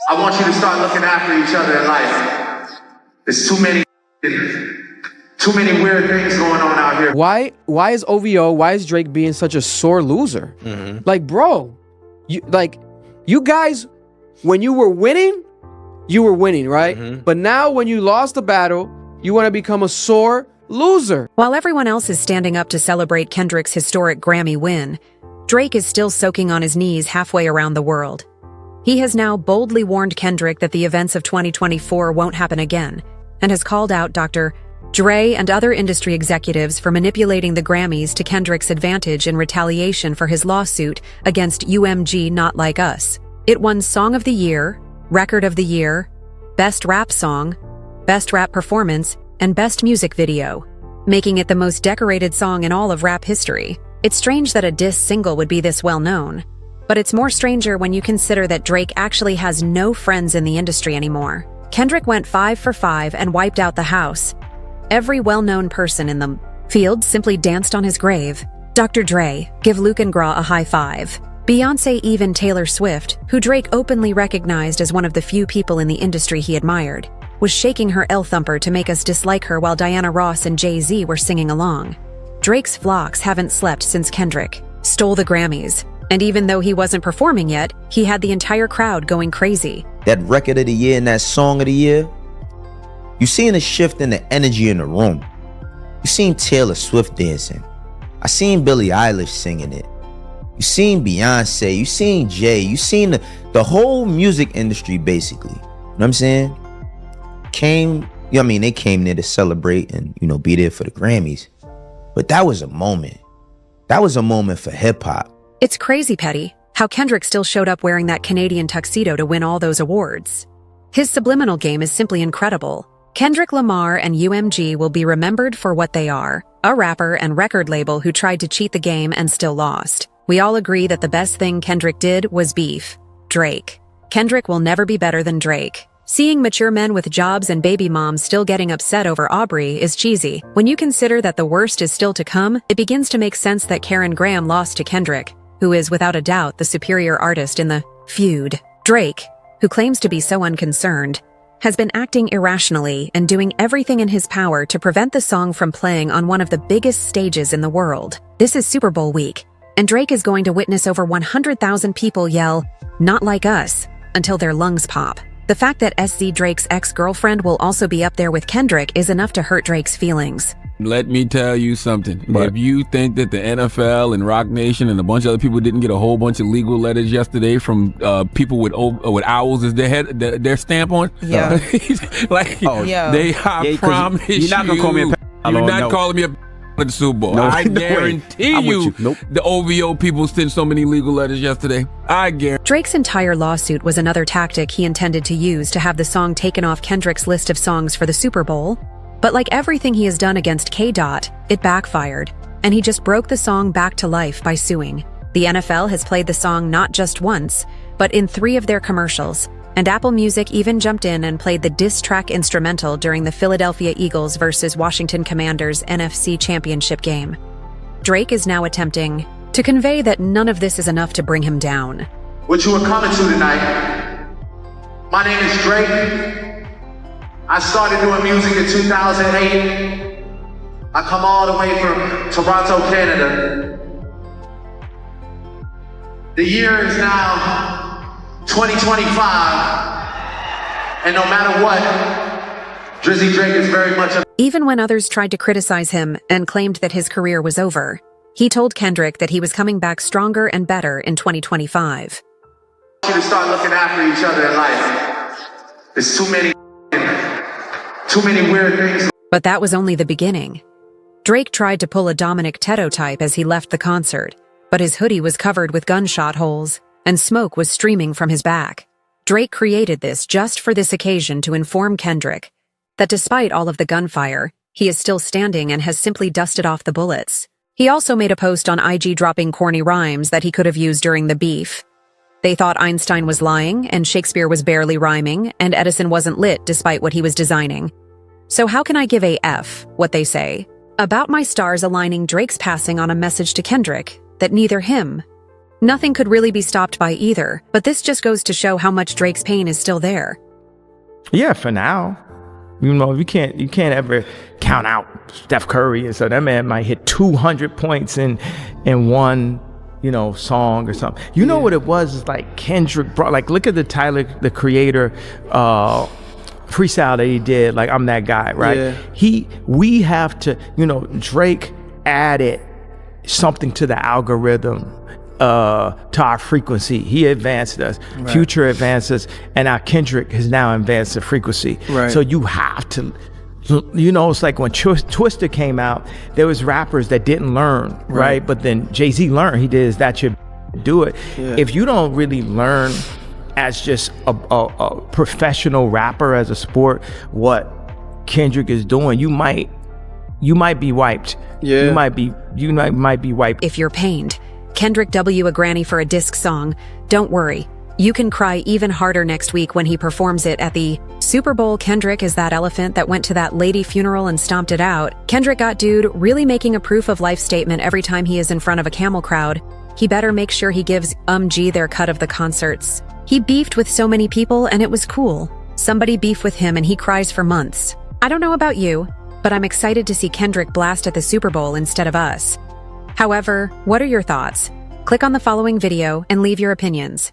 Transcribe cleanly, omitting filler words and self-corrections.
I want you to start looking after each other in life. There's too many weird things going on out here. Why is OVO, why is Drake being such a sore loser? Like, bro, you guys, when you were winning, right? But now when you lost the battle, you want to become a sore loser. While everyone else is standing up to celebrate Kendrick's historic Grammy win, Drake is still soaking on his knees halfway around the world. He has now boldly warned Kendrick that the events of 2024 won't happen again, and has called out Dr. Dre and other industry executives for manipulating the Grammys to Kendrick's advantage in retaliation for his lawsuit against UMG Not Like Us. It won Song of the Year, Record of the Year, Best Rap Song, Best Rap Performance, and Best Music Video, making it the most decorated song in all of rap history. It's strange that a diss single would be this well known, but it's more stranger when you consider that Drake actually has no friends in the industry anymore. Kendrick went 5 for 5 and wiped out the house. Every well-known person in the field simply danced on his grave. Dr. Dre, give Luke and Gras a high five. Beyoncé, even Taylor Swift, who Drake openly recognized as one of the few people in the industry he admired, was shaking her L-thumper to make us dislike her while Diana Ross and Jay-Z were singing along. Drake's flocks haven't slept since Kendrick stole the Grammys, and even though he wasn't performing yet, he had the entire crowd going crazy. That record of the year and that song of the year, you seen a shift in the energy in the room. You seen Taylor Swift dancing. I seen Billie Eilish singing it. You seen Beyonce, you seen Jay, you seen the whole music industry basically. You know what I'm saying? They came there to celebrate and, be there for the Grammys. But that was a moment. That was a moment for hip hop. It's crazy, Petty, how Kendrick still showed up wearing that Canadian tuxedo to win all those awards. His subliminal game is simply incredible. Kendrick Lamar and UMG will be remembered for what they are, a rapper and record label who tried to cheat the game and still lost. We all agree that the best thing Kendrick did was beef Drake. Kendrick will never be better than Drake. Seeing mature men with jobs and baby moms still getting upset over Aubrey is cheesy. When you consider that the worst is still to come, it begins to make sense that Karen Graham lost to Kendrick, who is without a doubt the superior artist in the feud. Drake, who claims to be so unconcerned, has been acting irrationally and doing everything in his power to prevent the song from playing on one of the biggest stages in the world. This is Super Bowl week, and Drake is going to witness over 100,000 people yell, "Not like us," until their lungs pop. The fact that SZ Drake's ex-girlfriend will also be up there with Kendrick is enough to hurt Drake's feelings. Let me tell you something. What? If you think that the NFL and Rock Nation and a bunch of other people didn't get a whole bunch of legal letters yesterday from people with owls as their stamp on, Yeah. I promise you're not gonna call me a you're not calling me a at the Super Bowl. No, I no way. guarantee I'm with you, you. Nope. the OVO people sent so many legal letters yesterday. I guarantee. Drake's entire lawsuit was another tactic he intended to use to have the song taken off Kendrick's list of songs for the Super Bowl. But like everything he has done against K-Dot, it backfired, and he just broke the song back to life by suing. The NFL has played the song not just once, but in 3 of their commercials, and Apple Music even jumped in and played the diss track instrumental during the Philadelphia Eagles versus Washington Commanders NFC Championship game. Drake is now attempting to convey that none of this is enough to bring him down. What you are coming to tonight, my name is Drake. I started doing music in 2008. I come all the way from Toronto, Canada. The year is now 2025, and no matter what, Drizzy Drake is very much a... Even when others tried to criticize him and claimed that his career was over, he told Kendrick that he was coming back stronger and better in 2025. I want you to start looking after each other in life. There's too many weird things. But that was only the beginning. Drake tried to pull a Dominic Tetto type as he left the concert, but his hoodie was covered with gunshot holes, and smoke was streaming from his back. Drake created this just for this occasion to inform Kendrick that despite all of the gunfire, he is still standing and has simply dusted off the bullets. He also made a post on IG dropping corny rhymes that he could have used during the beef. They thought Einstein was lying, and Shakespeare was barely rhyming, and Edison wasn't lit despite what he was designing. So how can I give a F, what they say, about my stars aligning Drake's passing on a message to Kendrick that neither him Nothing could really be stopped by either, but this just goes to show how much Drake's pain is still there. Yeah, for now. You know, you can't ever count out Steph Curry, and so that man might hit 200 points in one, you know, song or something. You know what it was? It's like Kendrick brought, like, look at the Tyler, the Creator, freestyle that he did, like, I'm That Guy, right? Yeah. We have to, you know, Drake added something to the algorithm, to our frequency. He advanced us. Right. Future advanced us, and our Kendrick has now advanced the frequency. Right. So you have to, you know, it's like when Twister came out, there was rappers that didn't learn, right? But then Jay-Z learned. He did Is That Your Do It. Yeah. If you don't really learn as just a professional rapper, as a sport, what Kendrick is doing, you might be wiped. Yeah. You might be wiped. If you're pained, Kendrick W a granny for a disc song, don't worry. You can cry even harder next week when he performs it at the Super Bowl. Kendrick is that elephant that went to that lady funeral and stomped it out. Kendrick got dude really making a proof of life statement every time he is in front of a camel crowd. He better make sure he gives G their cut of the concerts. He beefed with so many people and it was cool. Somebody beefed with him and he cries for months. I don't know about you, but I'm excited to see Kendrick blast at the Super Bowl instead of us. However, what are your thoughts? Click on the following video and leave your opinions.